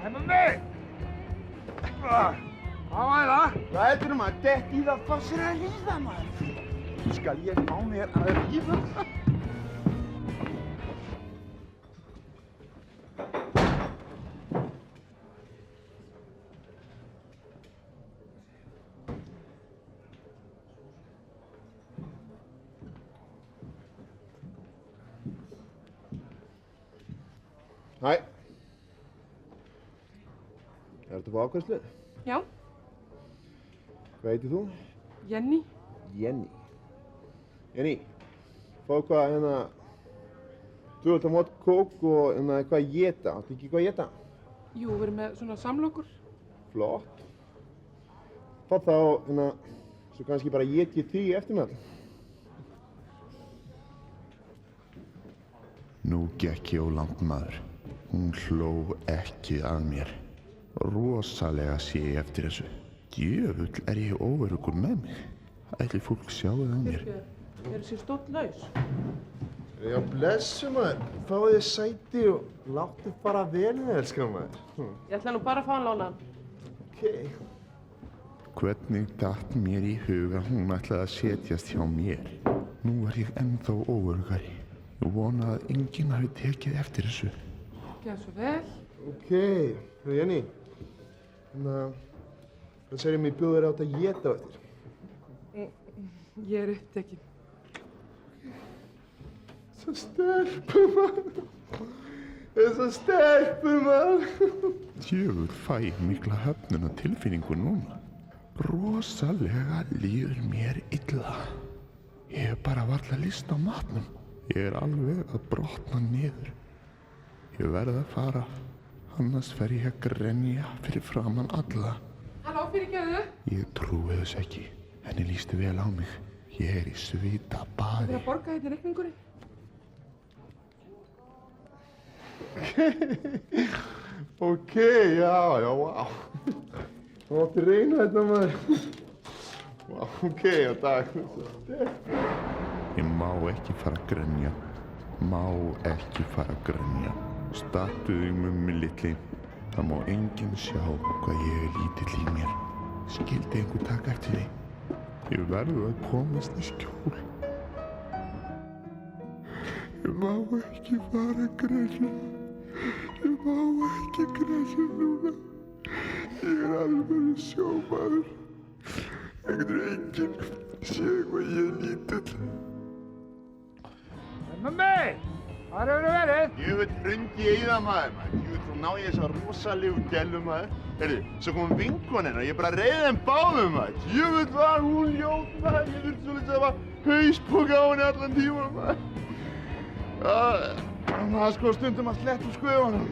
Mummi! Hvað var það? Hvað heldur maður? Dett í það fossir að ríða maður. Nú skal ég fá mér að ríða. Hæ. Ertu på afkvæmslu? Já. Hvað heitir þú? Jenny. Jenny. Jenny, fá eitthvað þú ert að móta kók og eitthvað að éta. Áttu ekki eitthvað að éta? Jú, við erum með svona samlokur. Flott. Fá þá svo kannski bara éti ég því eftir með. Nú gekk ég á langt maður. Hún hló ekki að mér. Rosalega sé ég eftir þessu. Djöfull ég óöruggur með mig. Ætli fólk sjáu það á mér. Er þessi stóll laus? Já, blessu maður. Fáðu þér sæti og láttu bara vel með elskan maður. Ég ætla nú bara að fá hann lánaðan. Ókei. Hvernig datt mér í hug að hún ætlaði að setjast hjá mér? Nú ég ennþá óörugari. Ég vona að enginn hafi tekið eftir þessu. Gjörðu svo vel. Ókei. Jenny. Hvað segir mér bjóða þér átt að éta á eftir? Ég er upptekin. Svo stelpur maður. Svo stelpur maður. Djöfull fæ ég mikla höfnuna tilfinningu núna. Rosalega líður mér illa. Ég hef bara varla lyst á matnum. Ég er alveg að brotna niður. Ég verð að fara. Annars fer ég að grenja fyrir framan alla. Halló, fyrirgefðu. Ég trúi þess ekki. Henni líst vel á mig. Ég er í svita baði. Þú verður að borga hérna reikningurinn. Ókei, já, vá. Þú mátti reyna þetta maður. Vá, ókei, já, takk. Ég má ekki fara að grenja. Má ekki fara að grenja. Stattu þig mummi litli. Það má enginn sjá hvað ég er lítill í mér. Skyldi einhver taka eftir því. Ég verður að komast í skjól. Ég má ekki fara að grenja. Ég má ekki grenja núna. Ég er alveg sjómaður. Það getur enginn séð hvað ég er lítill. Mummi! Hvar hefurðu verið? Jöfull hrundi ég í það maður. Jöfull þá ná ég þessa rosalegu gælu maður. Heyrðu, svo kom vinkonin og ég bara reið þeim báðum maður. Jöfull var hún ljót maður. Ég þurfti svolítið að hafa hauspoka á henni allan tímann maður. Það var sko stundum að sletta úr skauðunum.